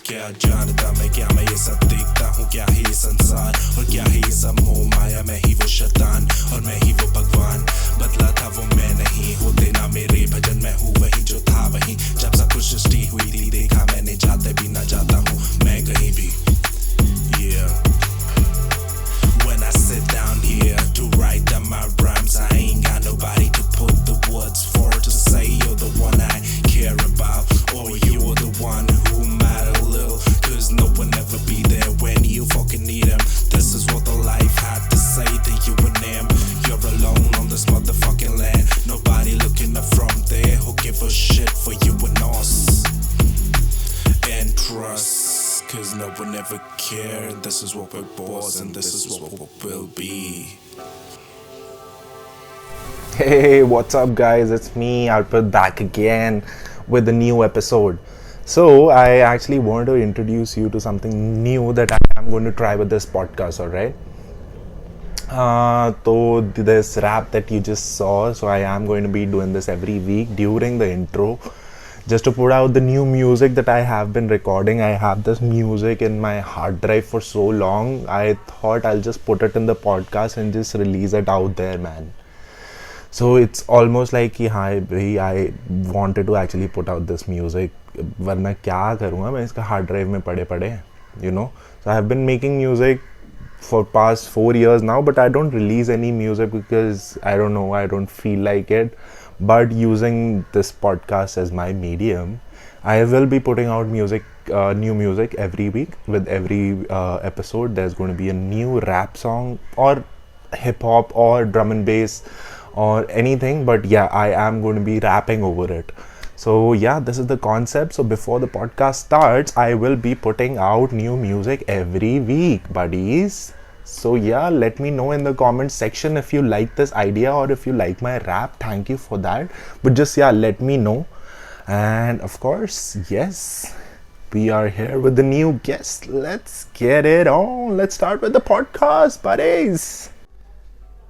क्या जानता मैं ये सब देखता हूँ, क्या है ये संसार और क्या है ये सब मोह माया। मैं ही वो शैतान और मैं ही वो भगवान, बदला था वो मैं नहीं, होते ना मेरे भजन। मैं हूँ वही जो था वही जब सब कुछ सृष्टि हुई थी। देखा मैंने जाते भी ना जाता हूँ मैं कहीं भी। When I sit down here to write down my rhymes, I ain't got nobody to put the words for, to say you're the one I care about, or you're the one who matter a little, cause no one ever be there when you fucking need him. This is what the life had to say to you and them. You're alone on this motherfucking land, nobody looking up from there who give a shit for you and us. And trust, cause no one ever cared. This is what we was and this is what we will be. Hey, what's up, guys? It's me, Arpit, back again with a new episode. So, I actually wanted to introduce you to something new that I am going to try with this podcast, alright? So, this rap that you just saw, so I am going to be doing this every week during the intro. Just to put out the new music that I have been recording. I have this music in my hard drive for so long. I thought I'll just put it in the podcast and just release it out there, man. So it's almost like कि हाँ भाई I wanted to actually put out this music, वरना क्या करूँगा मैं इसका hard drive में पड़े you know. So I have been making music for past 4 years now, but I don't release any music because I don't know, I don't feel like it. But using this podcast as my medium, I will be putting out music, new music every week. With every episode, there's going to be a new rap song or hip hop or drum and bass or anything. But yeah, I am going to be rapping over it. So yeah, this is the concept. So before the podcast starts, I will be putting out new music every week, buddies. So yeah, let me know in the comment section if you like this idea or if you like my rap. Thank you for that. But just yeah, let me know. And of course, yes, we are here with the new guest. Let's get it on. Let's start with the podcast, buddies.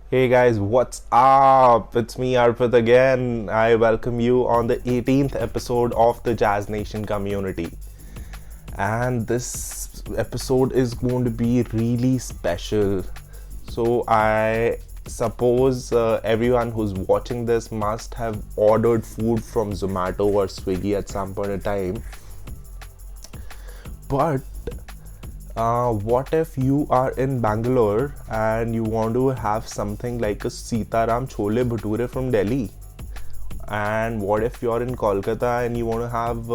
Hey guys, what's up? It's me, Arpit, again. I welcome you on the 18th episode of the Jazznation Community. And this episode is going to be really special. So I suppose everyone who's watching this must have ordered food from Zomato or Swiggy at some point in time. But what if you are in Bangalore and you want to have something like a Sitaram Chole Bhature from Delhi? And what if you're in Kolkata and you want to have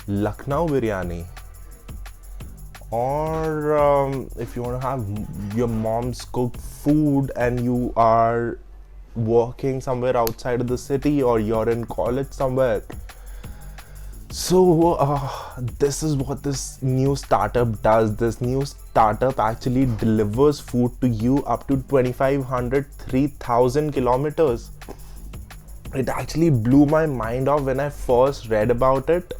Lucknow biryani? Or if you want to have your mom's cooked food and you are working somewhere outside of the city or you're in college somewhere. So this is what this new startup does. This new startup actually delivers food to you up to 2,500, 3,000 kilometers. It actually blew my mind off when I first read about it.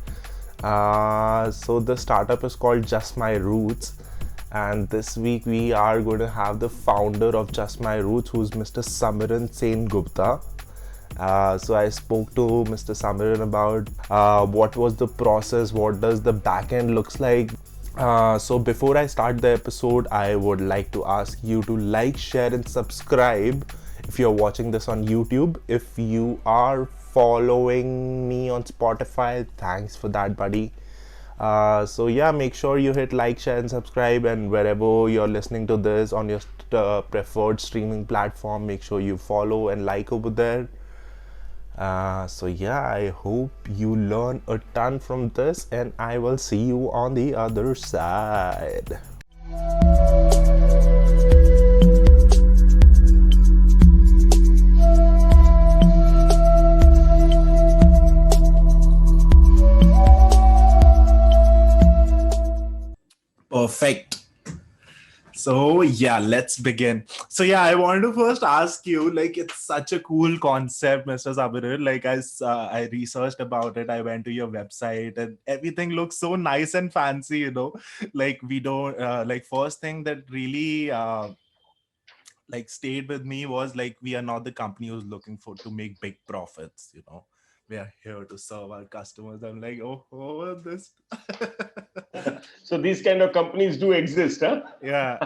So the startup is called Just My Roots, and this week we are going to have the founder of Just My Roots, who's Mr. Sengupta. So I spoke to Mr. Samiran about what was the process, what does the backend looks like. So before I start the episode, I would like to ask you to like, share and subscribe if you're watching this on YouTube. If you are following me on Spotify, thanks for that, buddy. So yeah, make sure you hit like, share and subscribe, and wherever you're listening to this on your preferred streaming platform, make sure you follow and like over there. So yeah, I hope you learn a ton from this, and I will see you on the other side. Perfect. So yeah, let's begin. So yeah, I wanted to first ask you, like, it's such a cool concept, Mr. Sabir. Like, I researched about it. I went to your website, and everything looks so nice and fancy. You know, like we don't like first thing that really like stayed with me was like we are not the company who's looking for to make big profits. You know, we are here to serve our customers. I'm like, oh, this. So these kind of companies do exist, huh? Yeah.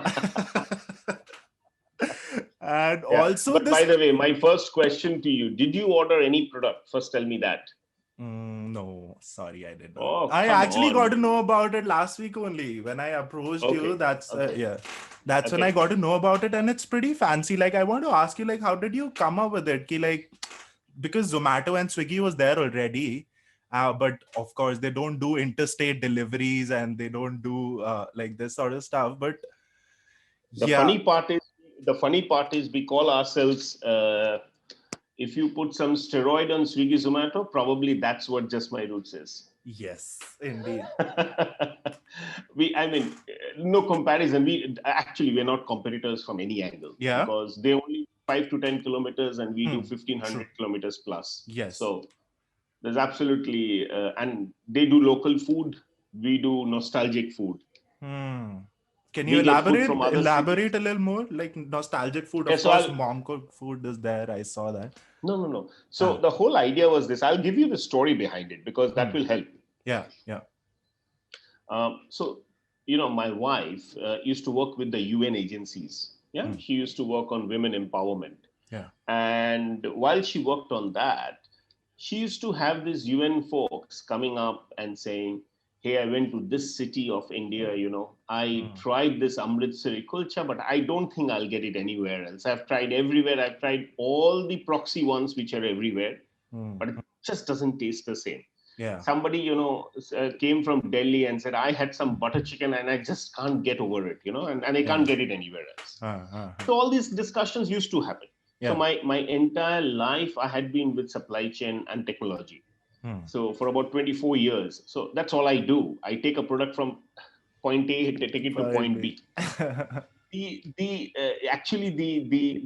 And Yeah. also But by this. the way, my first question to you, did you order any product? First, tell me that. No, sorry, I did not. Oh, I come actually got on. to know about it last week only when I approached you. Okay. That's Okay. yeah, that's when I Okay. got to know about it, and it's pretty fancy. Like, I want to ask you, like, how did you come up with it? Ki, like, because Zomato and Swiggy was there already, but of course they don't do interstate deliveries and they don't do like this sort of stuff. But The yeah, funny part is, we call ourselves. If you put some steroid on Swiggy Zomato, probably that's what Just My Roots is. yes, indeed, I mean, no comparison. We're not competitors from any angle yeah, because they only 5 to 10 kilometers and we do true, 1,500 kilometers plus. yes. So there's absolutely, and they do local food. We do nostalgic food. Hmm. Can you We get food from elaborate other cities. elaborate a little more? Like nostalgic food, Yeah, of so course, mom cooked food is there. I saw that. no. So Ah. the whole idea was this. I'll give you the story behind it because that Hmm. will help. Yeah, yeah. So, my wife used to work with the UN agencies. Yeah, she used to work on women empowerment. Yeah. And while she worked on that, she used to have these UN folks coming up and saying, "Hey, I went to this city of India, I tried this Amritsari kulcha, but I don't think I'll get it anywhere else. I've tried everywhere. I've tried all the proxy ones, which are everywhere, but it just doesn't taste the same." Yeah. Somebody, came from Delhi and said, "I had some butter chicken and I just can't get over it, and I can't get it anywhere else." So all these discussions used to happen. So Yeah. my entire life, I had been with supply chain and technology. So for about 24 years. So that's all I do. I take a product from point A, take it to point B.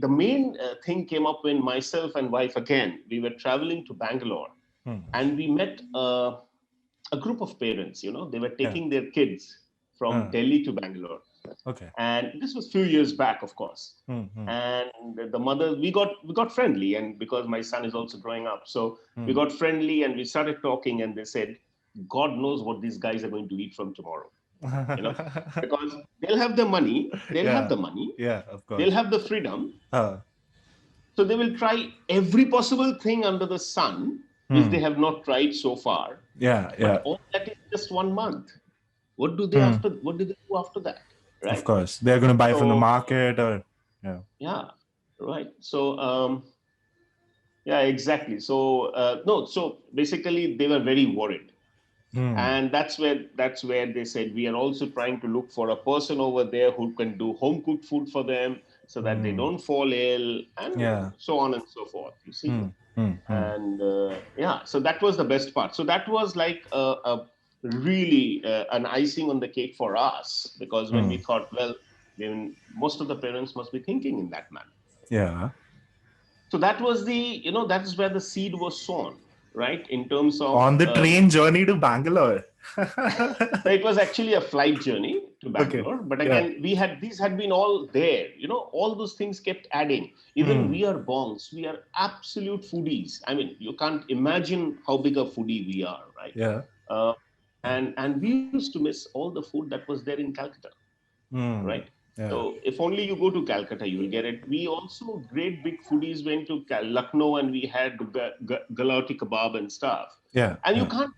The main thing came up when myself and wife, again, we were traveling to Bangalore, and we met a group of parents. They were Yeah. taking their kids from Delhi to Bangalore, Okay. and this was a few years back, of course. And the mother, we got friendly, and because my son is also growing up, so we got friendly and we started talking, and they said, "God knows what these guys are going to eat from tomorrow." Because they'll have the money, Yeah. Yeah, of they'll course. have the freedom, Uh, so they will try every possible thing under the sun which they have not tried so far. yeah, yeah. But all that is just 1 month. What do they do after that? Of Right? course. They're gonna buy from the So market or yeah. yeah, right. So yeah, exactly. So no, so basically they were very worried. And that's where they said, we are also trying to look for a person over there who can do home cooked food for them so that they don't fall ill, and Yeah. so on and so forth, you see. And yeah, so that was the best part. So that was like a really an icing on the cake for us, because when we thought, well, then most of the parents must be thinking in that manner. Yeah. So that was that is where the seed was sown, right? In terms of On the train journey to Bangalore. so it was actually a flight journey to Okay. Bangalore, but Yeah. again, these had been all there. All those things kept adding. Even we are bongs, we are absolute foodies. I mean, you can't imagine how big a foodie we are, right? Yeah. Uh, and we used to miss all the food that was there in Calcutta, right? Yeah. So if only you go to Calcutta, you will get it. We also, great big foodies, went to Lucknow, and we had galati kebab and stuff. Yeah. And you Yeah. can't.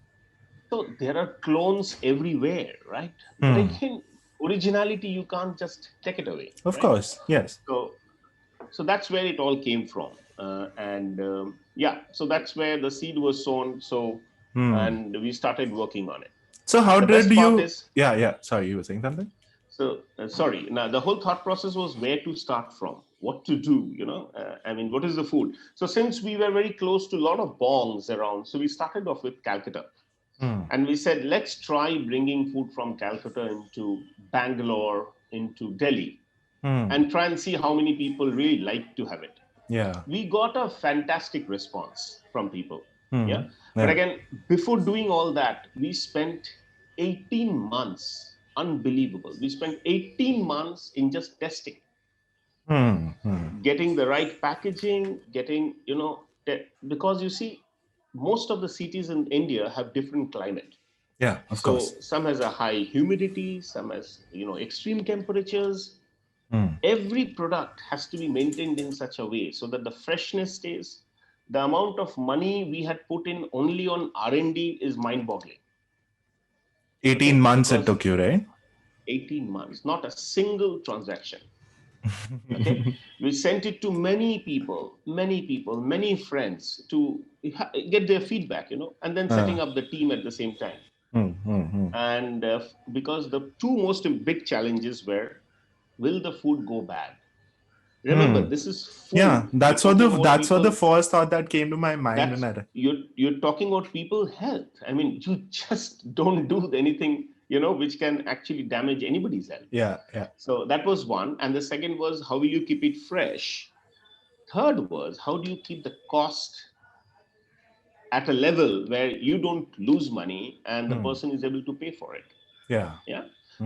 So there are clones everywhere, right? But again, originality, you can't just take it away. Of right? course. Yes. So that's where it all came from. And yeah, so that's where the seed was sown. So, and we started working on it. So how The did best part you is, yeah. Sorry, you were saying something? so sorry. Now the whole thought process was where to start from, what to do. I mean, what is the food? So since we were very close to a lot of bongs around, so we started off with Calcutta, and we said, let's try bringing food from Calcutta into Bangalore, into Delhi, and try and see how many people really like to have it. Yeah. We got a fantastic response from people. Yeah. But Yeah. again, before doing all that, we spent 18 months. Unbelievable. We spent 18 months in just testing, getting the right packaging, getting, because you see, most of the cities in India have different climate. Yeah, of So course. some has a high humidity, some has, extreme temperatures. Hmm. Every product has to be maintained in such a way so that the freshness stays. The amount of money we had put in only on R&D is mind-boggling. 18 months it Because took you, right? 18 months, not a single transaction. Okay, we sent it to many people, many friends to get their feedback, and then setting up the team at the same time. And because the two most big challenges were, will the food go bad? Remember, this is food. Yeah, that's what the first thought that came to my mind when I you're talking about people's health. I mean, you just don't do anything, which can actually damage anybody's health. Yeah. So that was one. And the second was, how will you keep it fresh? Third was, how do you keep the cost at a level where you don't lose money and the person is able to pay for it? Yeah.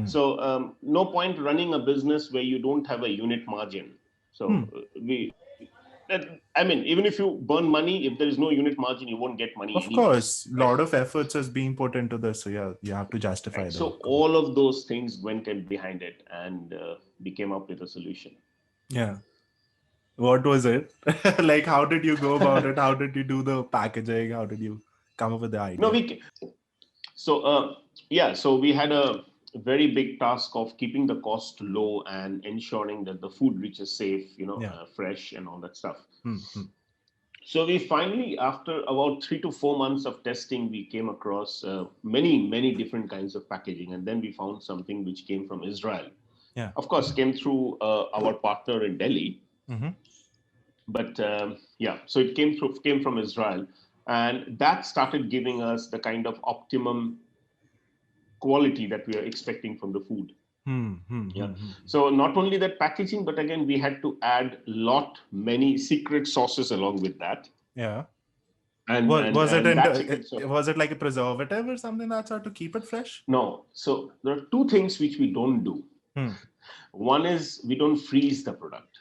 So no point running a business where you don't have a unit margin. So even if you burn money, if there is no unit margin, you won't get money. Of course, a lot of efforts has been put into this. So yeah, you have to justify that. So all of those things went in behind it, and we came up with a solution. Yeah. What was it? Like, how did you go about it? How did you do the packaging? How did you come up with the idea? So we had a very big task of keeping the cost low and ensuring that the food reaches safe, fresh and all that stuff. So we finally, after about 3 to 4 months of testing, we came across many different kinds of packaging, and then we found something which came from Israel. Yeah. Of course, came through our partner in Delhi. But so it came from Israel, and that started giving us the kind of optimum quality that we are expecting from the food. So not only that packaging, but again, we had to add many secret sauces along with that. Yeah. And was it like a preservative or something that sort to keep it fresh? No. So there are two things which we don't do. One is we don't freeze the product.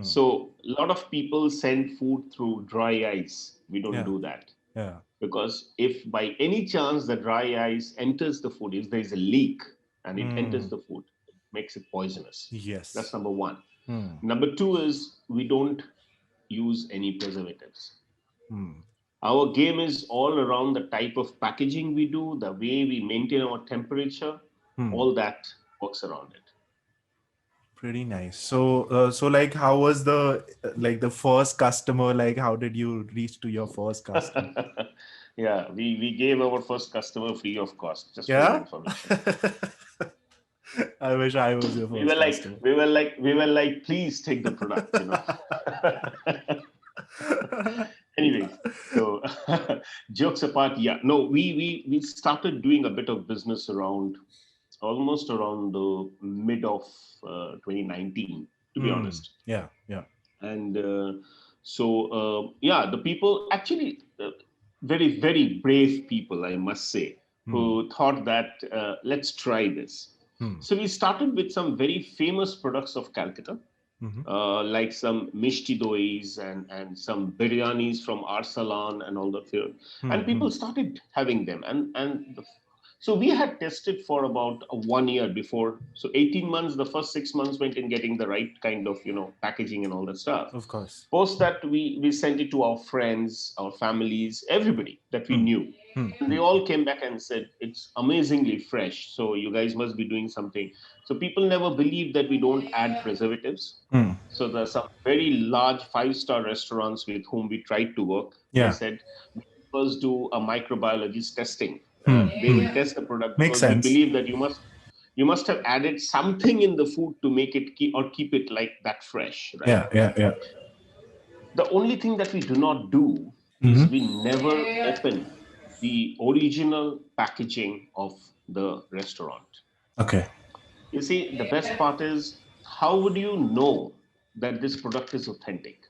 So a lot of people send food through dry ice. We don't do that. Yeah. Because if by any chance the dry ice enters the food, if there is a leak and it enters the food, it makes it poisonous. Yes. That's number one. Number two is we don't use any preservatives. Our game is all around the type of packaging we do, the way we maintain our temperature, all that works around it. Pretty nice. So like, how was the first customer? Like, how did you reach to your first customer? Yeah, we gave our first customer free of cost. Just for information. I wish I was your first customer. We were like, please take the product. Anyways, so jokes apart, we started doing a bit of business almost around the mid of 2019, to be honest. Yeah. And the people actually, very, very brave people, I must say, who thought that let's try this. So we started with some very famous products of Calcutta, like some mishti dois and some biryanis from Arsalan and all that. And people started having them. So we had tested for about 1 year before. So 18 months, the first 6 months went in getting the right kind of, packaging and all that stuff. Of course. Post that, we sent it to our friends, our families, everybody that we knew. And they all came back and said, it's amazingly fresh. So you guys must be doing something. So people never believe that we don't add preservatives. So there's some very large 5-star restaurants with whom we tried to work. Yeah. They said, we first do a microbiologist testing. They will test the product. Makes because sense. We believe that you must have added something in the food to make it keep it like that fresh, right? Yeah. The only thing that we do not do is we never open the original packaging of the restaurant. Okay. You see, the best part is, how would you know that this product is authentic?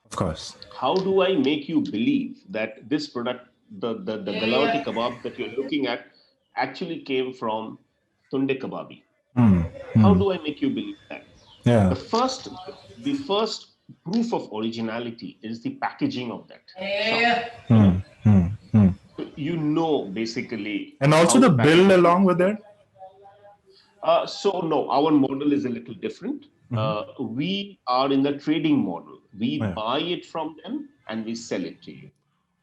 Of course. How do I make you believe that this product, the galawati kebab that you're looking at, actually came from tunde kebabi? How do I make you believe that? Yeah. The first proof of originality is the packaging of that shop. you know, basically. And also how the the bill packaging along is. with it. So no, our model is a little different. We are in the trading model. We Yeah. buy it from them and we sell it to you.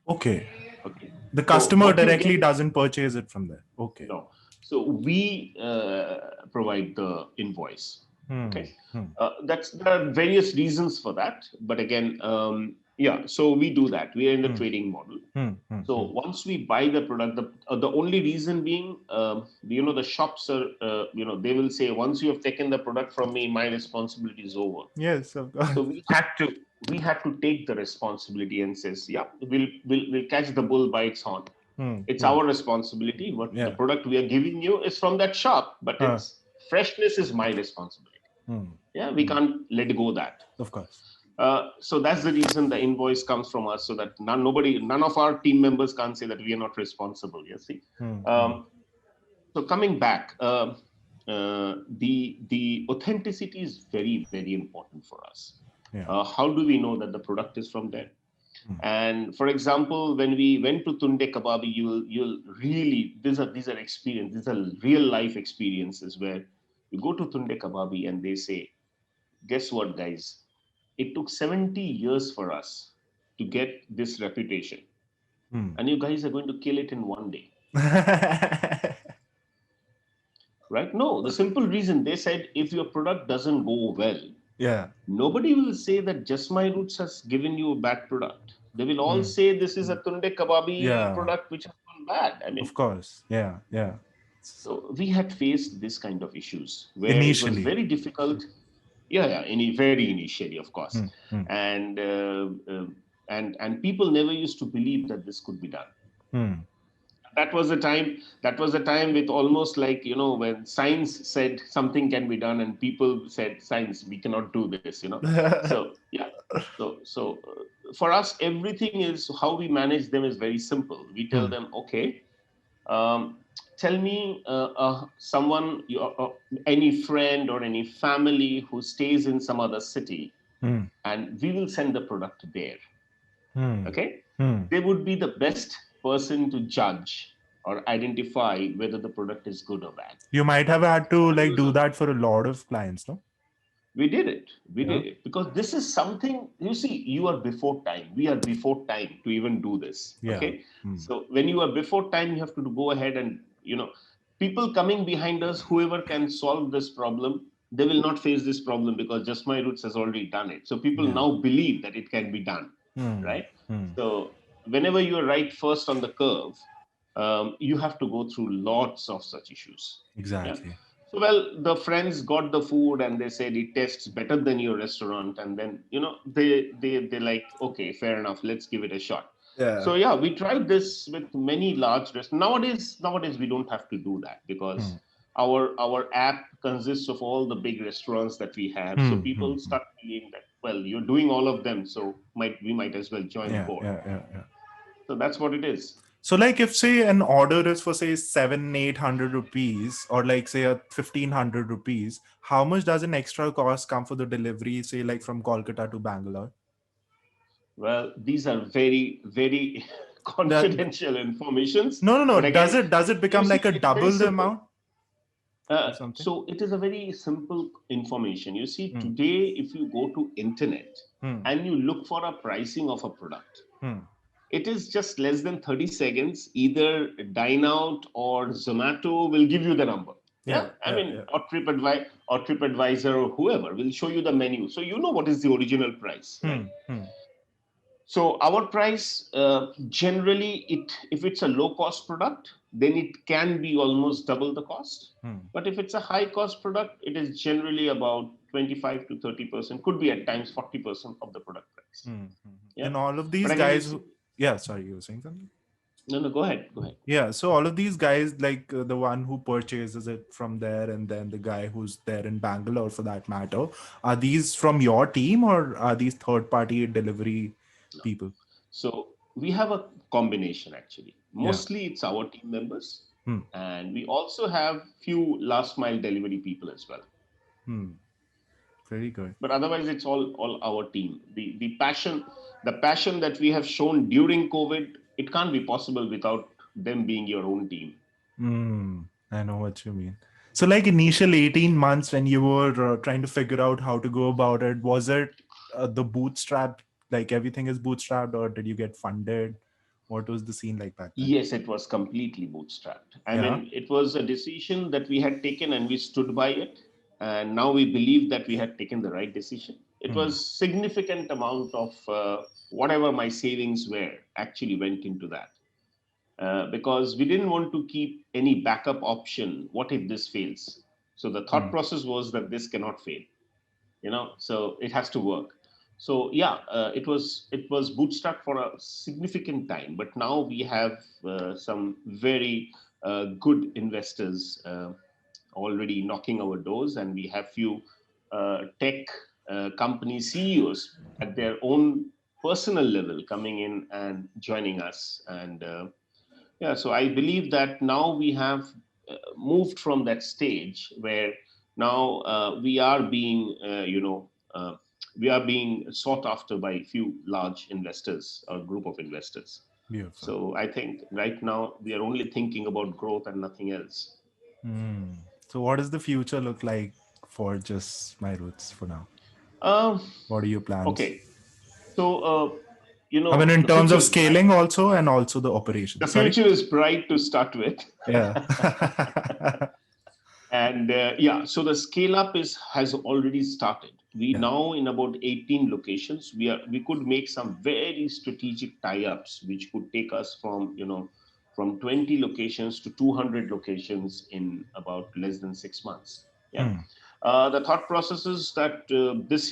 Okay. Okay. The So customer what you directly get, doesn't purchase it from there. Okay. no. So we provide the invoice. Okay. There are various reasons for that, but again, yeah. So we do that. We are in the trading model. So once we buy the product, the only reason being, the shops are, they will say, once you have taken the product from me, my responsibility is over. Yes, of course. So we had to take the responsibility and says, yeah, we'll catch the bull by its horn. It's our responsibility. What the product we are giving you is from that shop, but its freshness is my responsibility. Yeah, we can't let go that. Of course. So that's the reason the invoice comes from us, so that none of our team members can say that we are not responsible. You see. So coming back, the authenticity is very, very important for us. How do we know that the product is from there? And for example, when we went to Tunde Kababi, you'll really, these are experience, these are real life experiences where you go to Tunde Kababi and they say, guess what, guys? It took 70 years for us to get this reputation. And you guys are going to kill it in one day. Right? No, the simple reason they said, if your product doesn't go well, nobody will say that Just My Roots has given you a bad product. They will all say this is a Tunde Kababi product which has gone bad. I mean, of course. Yeah. So we had faced this kind of issues where Initially. it was very difficult. Very initially, of course. And people never used to believe that this could be done. That was a time with almost like, when science said something can be done and people said, science, we cannot do this, So, yeah. So for us, everything is how we manage them is very simple. We tell them, okay, tell me someone, any friend or any family who stays in some other city, and we will send the product there. Okay? They would be the best person to judge or identify whether the product is good or bad. You might have had to do that for a lot of clients, no? We did it because this is something, you see, you are before time. We are before time to even do this. Okay. So when you are before time, you have to go ahead and, people coming behind us, whoever can solve this problem, they will not face this problem because Just My Roots has already done it. So people now believe that it can be done. Right. So whenever you are right first on the curve, you have to go through lots of such issues. Exactly. Yeah? So, well, the friends got the food and they said it tastes better than your restaurant. And then, they like, okay, fair enough. Let's give it a shot. Yeah. So, yeah, we tried this with many large restaurants. Nowadays, we don't have to do that because our app consists of all the big restaurants that we have. So people start believing that, well, you're doing all of them. So we might as well join board. Yeah. So that's what it is. So like if say an order is for say 700-800 rupees or like say 1,500 rupees, how much does an extra cost come for the delivery, say like from Kolkata to Bangalore? Well, these are very, very confidential informations. No. Again, does it become like a double the amount? So it is a very simple information. You see, today, if you go to internet and you look for a pricing of a product, it is just less than 30 seconds. Either Dine Out or Zomato will give you the number. Or TripAdvisor or whoever will show you the menu. So you know what is the original price. Right? So our price, generally, if it's a low-cost product, then it can be almost double the cost. But if it's a high-cost product, it is generally about 25 to 30%, could be at times 40% of the product price. Yeah? And all of these guys... Yeah, sorry, you were saying something? No, go ahead. Yeah, so all of these guys, like the one who purchases it from there and then the guy who's there in Bangalore for that matter, are these from your team or are these third-party delivery people? So we have a combination actually. Mostly it's our team members and we also have few last-mile delivery people as well. Very good. But otherwise, it's all our team. The passion that we have shown during COVID, it can't be possible without them being your own team. I know what you mean. So like initial 18 months when you were trying to figure out how to go about it, was it the bootstrap, like everything is bootstrapped, or did you get funded? What was the scene like back then? Yes, it was completely bootstrapped. I Yeah. mean, it was a decision that we had taken and we stood by it. And now we believe that we had taken the right decision. It was significant amount of whatever my savings were actually went into that. Because we didn't want to keep any backup option. What if this fails? So the thought process was that this cannot fail, so it has to work. So yeah, it was bootstrapped for a significant time, but now we have some very good investors already knocking our doors, and we have few tech company CEOs at their own personal level coming in and joining us. And yeah, so I believe that now we have moved from that stage where now we are being, we are being sought after by a few large investors or group of investors. Beautiful. So I think right now we are only thinking about growth and nothing else. So what does the future look like for Just My Roots for now? What are your plans? Okay. So, I mean, in the terms of future is scaling bright. also, and also the operation. The future is bright to start with. Yeah. And yeah, so the scale up has already started. We now in about 18 locations, we could make some very strategic tie-ups, which could take us from 20 locations to 200 locations in about less than 6 months. Yeah. The thought process is that this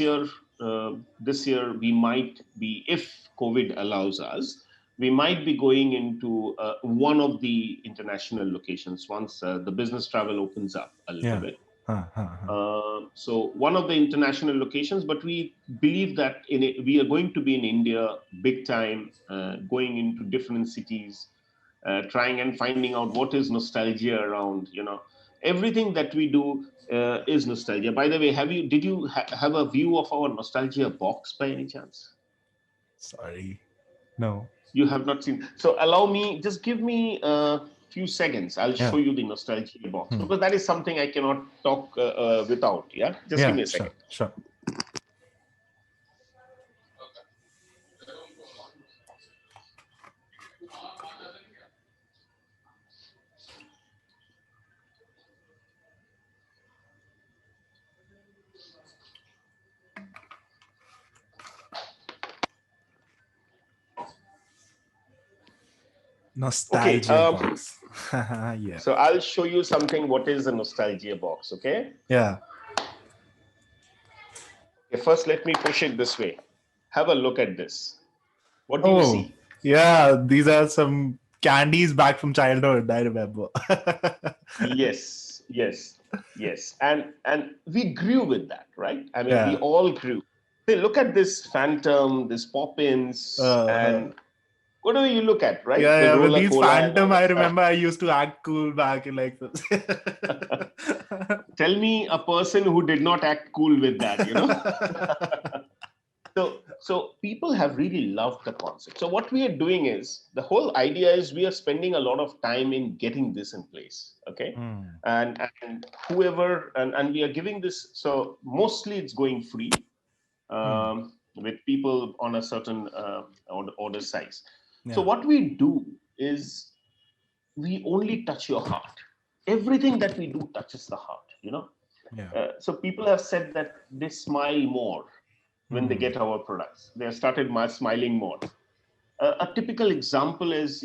year we might be, if COVID allows us, we might be going into one of the international locations once the business travel opens up a little bit. So one of the international locations, but we believe that we are going to be in India big time, going into different cities, trying and finding out what is nostalgia around. Everything that we do is nostalgia. By the way, did you have a view of our nostalgia box by any chance? Sorry, no. You have not seen. So just give me a few seconds. I'll show you the nostalgia box, because that is something I cannot talk without. Yeah, just give me a second. Sure. Nostalgia box. Yeah. So I'll show you something. What is a nostalgia box? Okay. Yeah. Okay, first, let me push it this way. Have a look at this. What do you see? Yeah, these are some candies back from childhood. I remember. Yes. And we grew with that, right? I mean, we all grew. Hey, look at this Phantom, this Poppins, and whatever you look at, right? Yeah, With but these Cola Phantom, I remember I used to act cool back in like this. Tell me a person who did not act cool with that, So people have really loved the concept. So what we are doing is, the whole idea is we are spending a lot of time in getting this in place, okay? And whoever, and we are giving this, so mostly it's going free with people on a certain order size. Yeah. So what we do is we only touch your heart. Everything that we do touches the heart, Yeah. So people have said that they smile more when they get our products. They have started smiling more. A typical example is,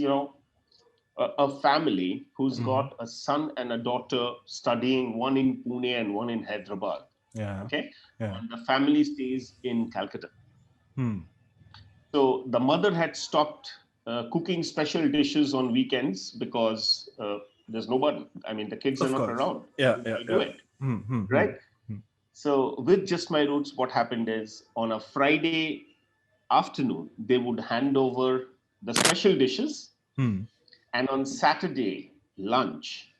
a family who's got a son and a daughter studying, one in Pune and one in Hyderabad. Yeah. Okay. Yeah. And the family stays in Calcutta. So the mother had stopped cooking special dishes on weekends because there's nobody. I mean, the kids are not around. Yeah. Do it. Right. So with Just My Roots, what happened is, on a Friday afternoon, they would hand over the special dishes. And on Saturday lunch,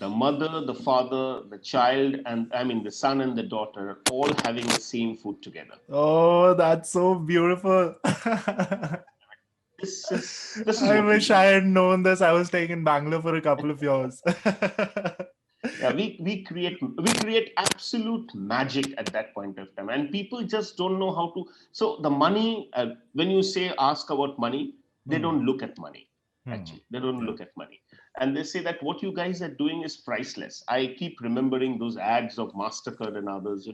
the mother, the father, the child, the son and the daughter, all having the same food together. Oh, that's so beautiful. This is I what we wish do. I had known this. I was staying in Bangalore for a couple of years. Yeah, we create absolute magic at that point of time, and people just don't know how to. So the money, when you say ask about money, they don't look at money. Actually, they don't Yeah. look at money, and they say that what you guys are doing is priceless. I keep remembering those ads of Mastercard and others.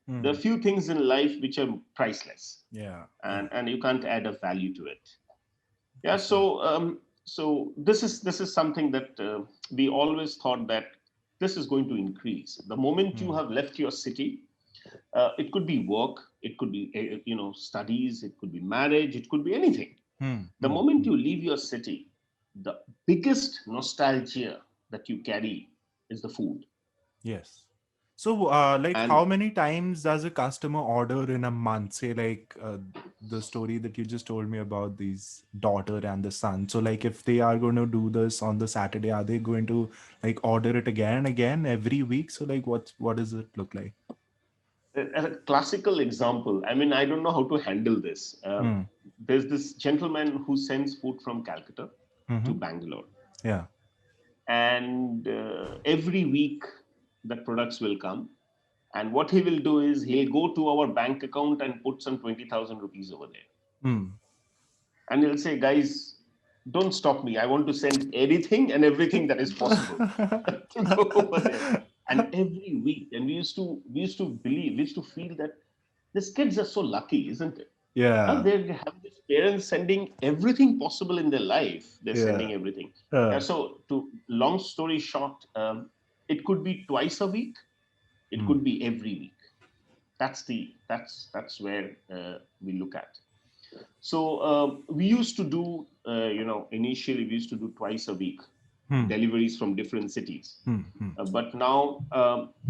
There are few things in life which are priceless, Yeah. and you can't add a value to it. Yeah, For sure. so this is something that we always thought that this is going to increase the moment you have left your city. It could be work, it could be studies, it could be marriage, it could be anything. The moment you leave your city, the biggest nostalgia that you carry is the food. Yes. So, like, And how many times does a customer order in a month? Say, like, the story that you just told me about these daughter and the son. So, like, if they are going to do this on the Saturday, are they going to like order it again and again every week? So, like, what does it look like? a classical example, I mean, I don't know how to handle this. There's this gentleman who sends food from Calcutta to Bangalore, Yeah. and every week the products will come, and what he will do is he'll go to our bank account and put some 20,000 rupees over there, Hmm. and he'll say, guys, don't stop me, I want to send anything and everything that is possible to go over there. And every week, and we used to believe, we used to feel that these kids are so lucky, isn't it? Yeah. They have these parents sending everything possible in their life. They're Yeah. sending everything. Uh, So, to long story short, it could be twice a week. It hmm. could be every week. That's where we look at. So we used to do, initially we used to do twice a week deliveries from different cities. But now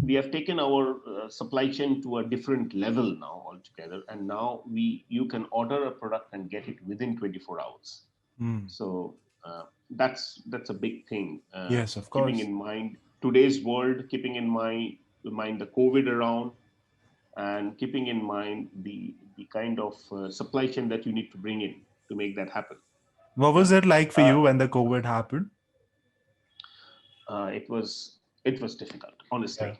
we have taken our supply chain to a different level now altogether, and now you can order a product and get it within 24 hours. So that's a big thing. Yes, of Keeping course. in mind today's world, keeping in mind the COVID around, and keeping in mind the kind of supply chain that you need to bring in to make that happen. What Yeah. was it like for Uh, you when the COVID happened? it was difficult, Yeah. honestly.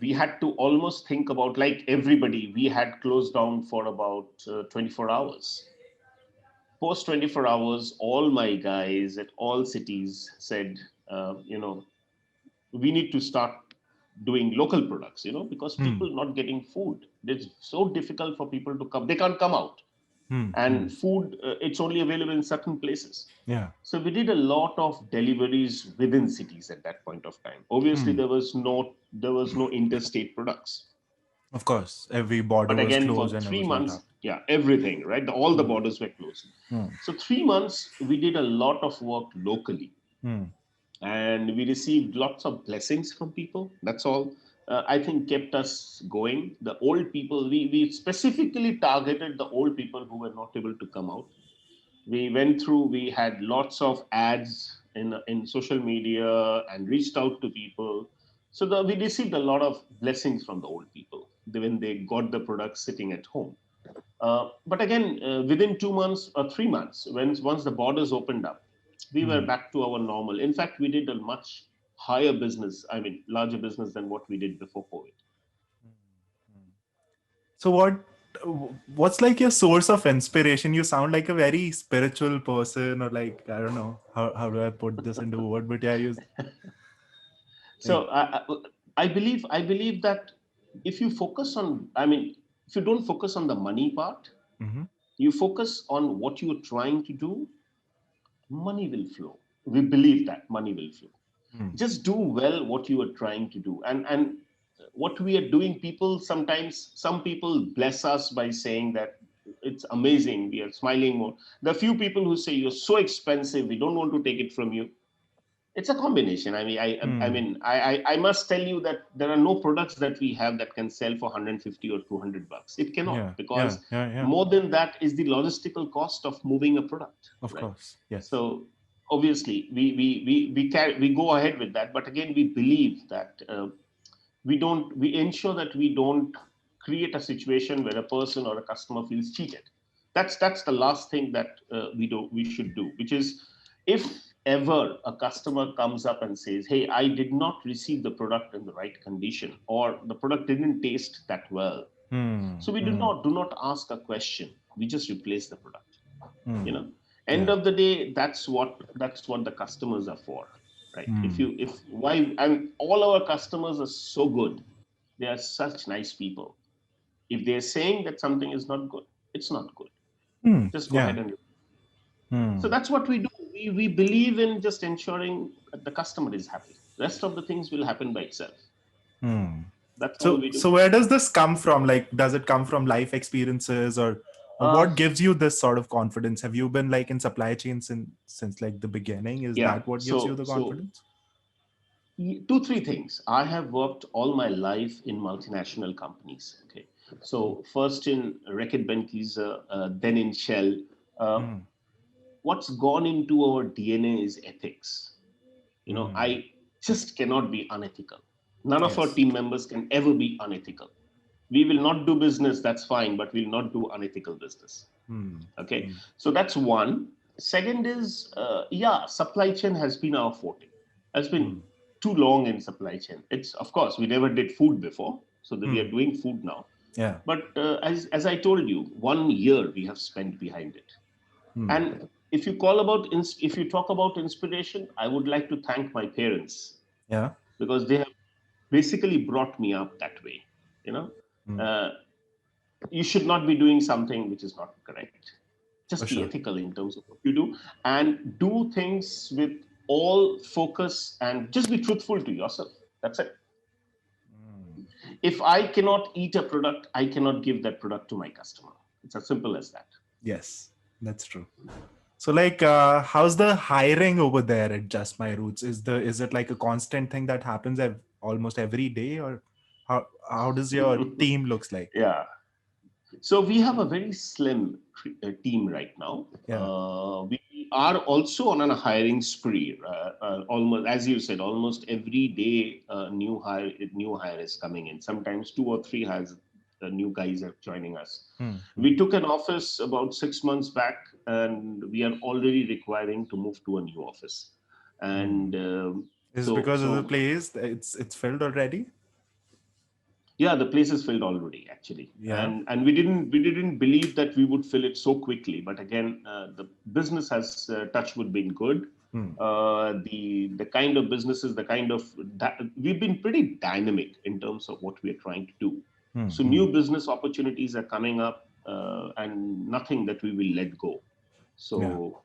We had to almost think about, like everybody, we had closed down for about 24 hours. Post 24 hours, all my guys at all cities said, uh, you know, we need to start doing local products, because people not getting food. It's so difficult for people to come. They can't come out. And food, it's only available in certain places. Yeah. So we did a lot of deliveries within cities at that point of time. Obviously, there was no interstate products. Of course. Every border But was again, closed for and it three was locked months, up. yeah, everything, right? All the borders were closed. So 3 months, we did a lot of work locally, and we received lots of blessings from people. That's all. I think kept us going. The old people, we specifically targeted the old people who were not able to come out. We went through, we had lots of ads in social media and reached out to people. So we received a lot of blessings from the old people when they got the products sitting at home. But again, within 2 months or 3 months, once the borders opened up, we were back to our normal. In fact, we did a much higher business, I mean, larger business than what we did before COVID. So what's like your source of inspiration? You sound like a very spiritual person, or like, I don't know how do I put this into a word, but yeah, you like. So I believe that if you focus on, I mean, if you don't focus on the money part, you focus on what you're trying to do, money will flow. We believe that money will flow. Just do well what you are trying to do, and what we are doing. Some people bless us by saying that it's amazing. We are smiling more. The few people who say you're so expensive, we don't want to take it from you. It's a combination. I mean, I must tell you that there are no products that we have that can sell for 150 or $200. It cannot, Yeah, yeah, because yeah, yeah. more than that is the logistical cost of moving a product. Of Right? course, yes. So obviously we go ahead with that, but again, we believe that we ensure that we don't create a situation where a person or a customer feels cheated. That's the last thing that we should do, which is, if ever a customer comes up and says, hey, I did not receive the product in the right condition, or the product didn't taste that well, so we do not ask a question, we just replace the product. End of the day, that's what the customers are for, right? If why and all our customers are so good, they are such nice people. If they're saying that something is not good, it's not good. Just go ahead and so that's what we do. We believe in just ensuring that the customer is happy. Rest of the things will happen by itself. That's all we do. So where does this come from? Like, does it come from life experiences, or what gives you this sort of confidence? Have you been like in supply chain since like the beginning? Is that what gives you the confidence? 2-3 things. I have worked all my life in multinational companies. Okay, so first in Reckitt Benckiser, then in Shell. What's gone into our DNA is ethics. I just cannot be unethical. None of our team members can ever be unethical. We will not do business, that's fine, but we'll not do unethical business. Okay, so that's one. Second is, supply chain has been our forte. Has been too long in supply chain. It's, of course, we never did food before, so that we are doing food now. Yeah. But as I told you, 1 year we have spent behind it. And if you talk about inspiration, I would like to thank my parents. Yeah. Because they have basically brought me up that way. You should not be doing something which is not correct. Just be ethical in terms of what you do, and do things with all focus, and just be truthful to yourself. That's it. If I cannot eat a product, I cannot give that product to my customer. It's as simple as that. Yes, that's true. So like, how's the hiring over there at Just My Roots? Is it like a constant thing that happens almost every day, or how does your team looks like? Yeah. So we have a very slim team right now. We are also on a hiring spree. Almost, as you said, almost every day new hire is coming in. Sometimes 2 or 3 hires. New guys are joining us. We took an office about 6 months back, and we are already requiring to move to a new office. And is it because of the place it's filled already? Yeah, the place is filled already, actually. Yeah. And we didn't believe that we would fill it so quickly. But again, the business has touchwood been good. The kind of businesses, we've been pretty dynamic in terms of what we are trying to do. So new business opportunities are coming up, and nothing that we will let go. So,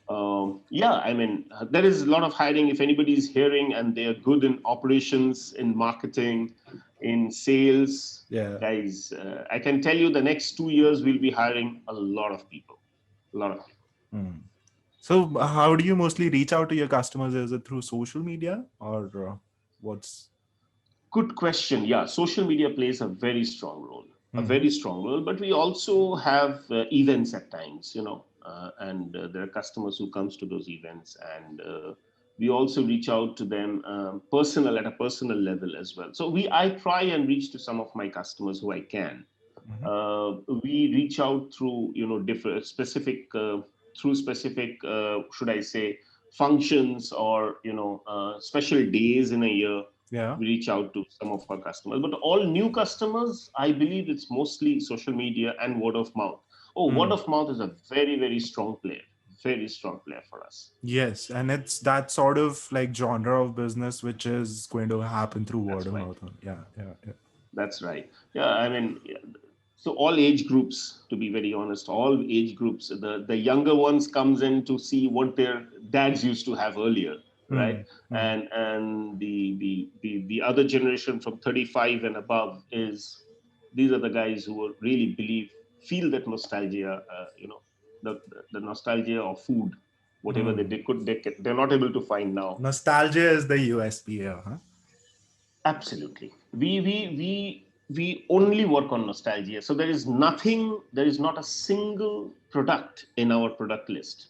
I mean, there is a lot of hiring. If anybody is hearing and they are good in operations, in marketing, in sales, guys, I can tell you the next 2 years we'll be hiring a lot of people. So how do you mostly reach out to your customers? Is it through social media, or what's... Good question. Yeah, social media plays a very strong role. But we also have events at times, and there are customers who comes to those events, and we also reach out to them at a personal level as well. So I try and reach to some of my customers who I can. We reach out through different specific should I say, functions, or special days in a year. We reach out to some of our customers, but all new customers, I believe it's mostly social media and word of mouth. Word of mouth is a very, very strong player for us. Yes, and it's that sort of like genre of business which is going to happen through word of mouth. Yeah. That's right. Yeah, I mean, so all age groups, to be very honest, all age groups, the younger ones comes in to see what their dads used to have earlier. Right. And the other generation from 35 and above these are the guys who really feel that nostalgia, the nostalgia of food, whatever they're not able to find now. Nostalgia is the USP here, huh? Absolutely. We only work on nostalgia. So there is not a single product in our product list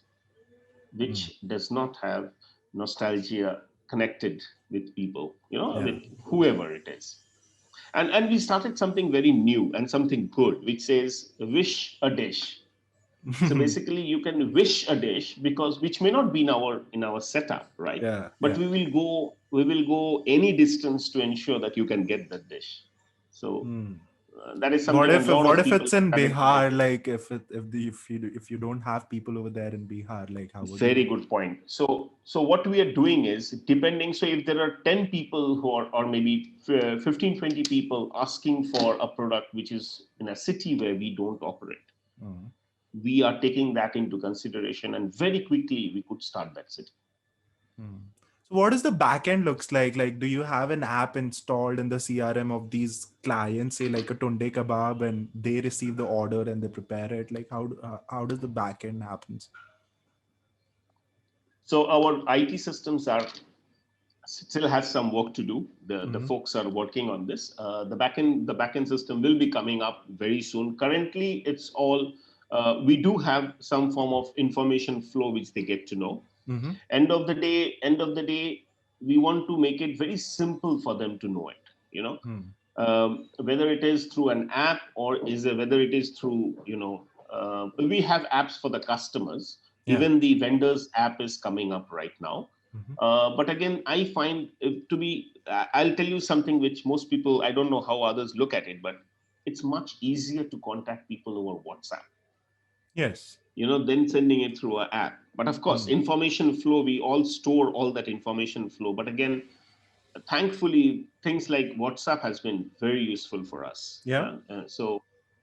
which does not have nostalgia connected with people, with whoever it is. And we started something very new and something good, which says, wish a dish, So basically, you can wish a dish which may not be in our setup, right? Yeah, But yeah. we will go any distance to ensure that you can get that dish. So that is What something a if lot of people it's in started Bihar? connecting. Like if you don't have people over there in Bihar, like how would Very you? good point. So what we are doing is depending. So if there are 10 people who are, or maybe 15, 20 people asking for a product which is in a city where we don't operate, Mm. we are taking that into consideration, and very quickly we could start that city. So what does the backend looks like? Like, do you have an app installed in the CRM of these clients, say like a Tunde Kebab, and they receive the order and they prepare it? Like, how does the backend happens? So our IT systems are still has some work to do. The folks are working on this. The backend system will be coming up very soon. Currently, it's all we do have some form of information flow which they get to know. Mm-hmm. End of the day, we want to make it very simple for them to know it. Whether it is through an app whether it is through we have apps for the customers. Yeah. Even the vendors app is coming up right now. But again, I find it to be I'll tell you something which most people, I don't know how others look at it, but it's much easier to contact people over WhatsApp, Yes. than sending it through an app. But of course, information flow, we all store all that information flow. But again, thankfully, things like WhatsApp has been very useful for us. Yeah. So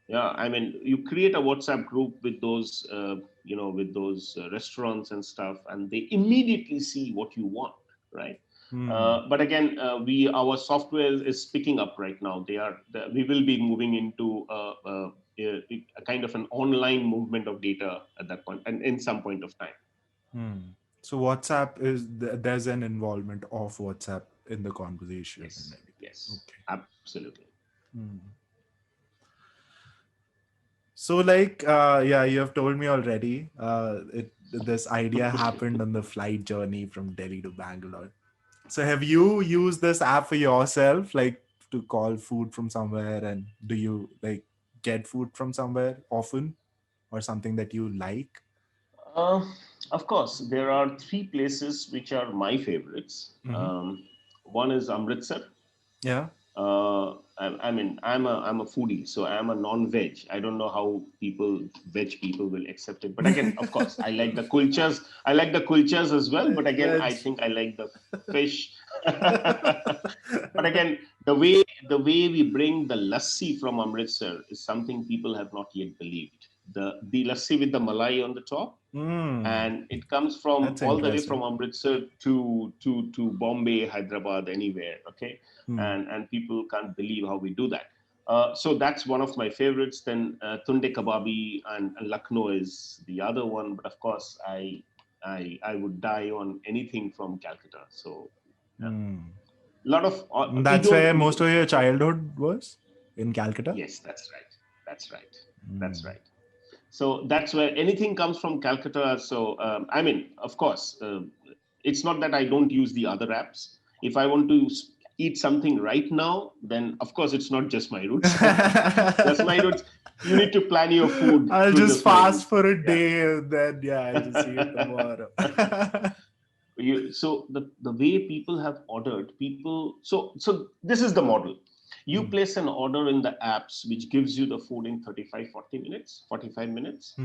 yeah, I mean, you create a WhatsApp group with those restaurants and stuff, and they immediately see what you want, right? But again, our software is picking up right now. We will be moving into a kind of an online movement of data at that point, and in some point of time. So WhatsApp there's an involvement of WhatsApp in the conversation and Yes, everything. yes, Okay. absolutely. So like yeah, you have told me already. This idea happened on the flight journey from Delhi to Bangalore. So have you used this app for yourself, like to call food from somewhere, and do you like get food from somewhere often, or something that you like? Uh, of course, there are three places which are my favorites. One is Amritsar. Yeah. I mean, I'm a foodie, so I'm a non-veg. I don't know how veg people will accept it. But again, of course, I like the kulchas. I like the kulchas as well. But again, I think I like the fish. But again, the way we bring the lassi from Amritsar is something people have not yet believed. The lassi with the malai on the top, and it comes from That's all the way interesting. from Amritsar to Bombay, Hyderabad, anywhere. Okay, and people can't believe how we do that. So that's one of my favorites. Then Tunde Kababi and Lucknow is the other one. But of course, I would die on anything from Calcutta. So yeah. A lot of we That's don't where we, most of your childhood was, in Calcutta. Yes, that's right. That's right. So that's where anything comes from Calcutta. So I mean, of course, it's not that I don't use the other apps. If I want to eat something right now, then of course it's not Just My Roots. Just My Roots. You need to plan your food. I'll through just Just My fast Roots. for a Yeah. day and then I'll just see it tomorrow. So the way people have ordered, so this is the model. You place an order in the apps which gives you the food in 45 minutes.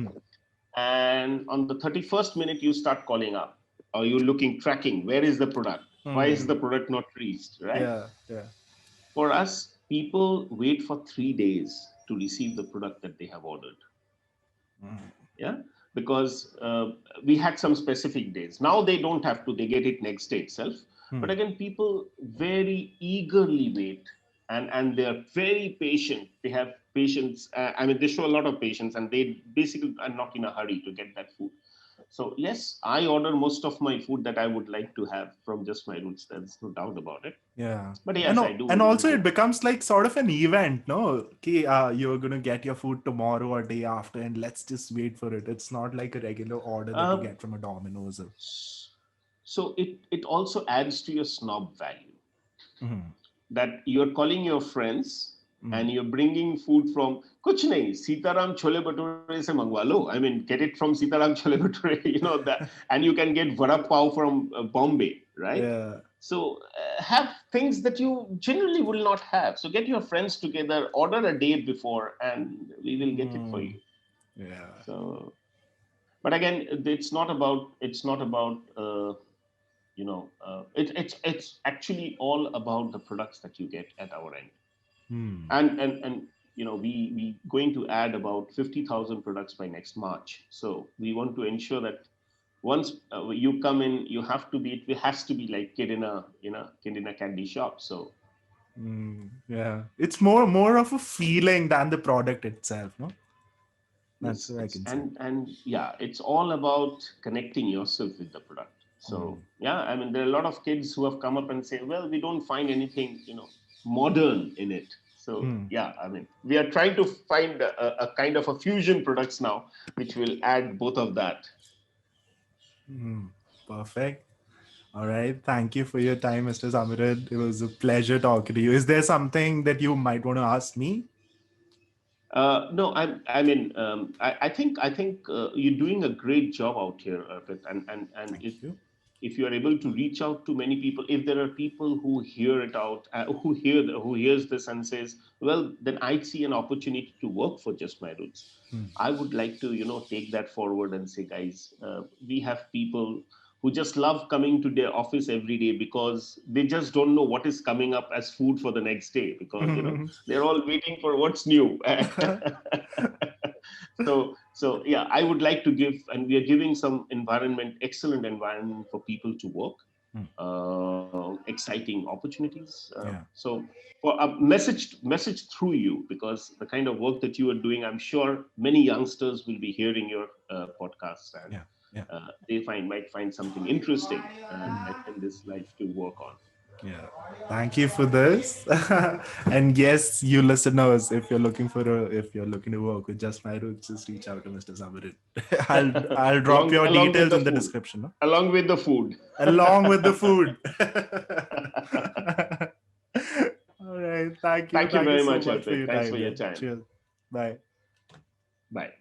And on the 31st minute, you start calling up, or you're tracking, where is the product? Why is the product not reached, right? Yeah. For us, people wait for 3 days to receive the product that they have ordered. Yeah, because we had some specific days. Now they don't have to; they get it next day itself. But again, people very eagerly wait, and they are very patient. They have patience. I mean, they show a lot of patience, and they basically are not in a hurry to get that food. So yes, I order most of my food that I would like to have from Just My Roots. There's no doubt about it. Yeah. But yes, I And also do. it becomes like sort of an event, no? Okay, you're gonna get your food tomorrow or day after, and let's just wait for it. It's not like a regular order that you get from a Domino's. So it also adds to your snob value, that you're calling your friends and you're bringing food from kuch nahi, Sitaram Chole Bhature se mangwa lo. I mean, get it from Sitaram Chole Bhature, that, and you can get vada pav from Bombay, right? Yeah. So have things that you generally will not have. So get your friends together, order a day before, and we will get it for you. Yeah. So, but again, it's not about it's actually all about the products that you get at our end. And we going to add about 50,000 products by next March. So we want to ensure that once you come in, it has to be like kid in a candy shop. So yeah, it's more of a feeling than the product itself, no? That's what I can say. And yeah, it's all about connecting yourself with the product. So yeah, I mean, there are a lot of kids who have come up and say, well, we don't find anything modern in it. So yeah, I mean, we are trying to find a kind of a fusion products now, which will add both of that. Perfect. All right. Thank you for your time, Mr. Samirat. It was a pleasure talking to you. Is there something that you might want to ask me? No, I think you're doing a great job out here, Arpit. And if you are able to reach out to many people, if there are people who hear it out, who hears this and says, well, then I see an opportunity to work for Just My Roots. I would like to take that forward and say, guys, we have people who just love coming to their office every day because they just don't know what is coming up as food for the next day, because they're all waiting for what's new. So yeah, I would like to give, and we are giving some excellent environment for people to work, exciting opportunities. So for a message through you, because the kind of work that you are doing, I'm sure many youngsters will be hearing your podcast, and they might find something interesting in this life to work on. Yeah, thank you for this. And yes, you listeners, if you're looking to work with Just My Roots, just reach out to Mr. Samirat. I'll drop your details in the description. No? Along with the food. Along with the food. All right. Thank you. Thank you very so much, much for your Thanks time. for your time. Cheers. Bye. Bye.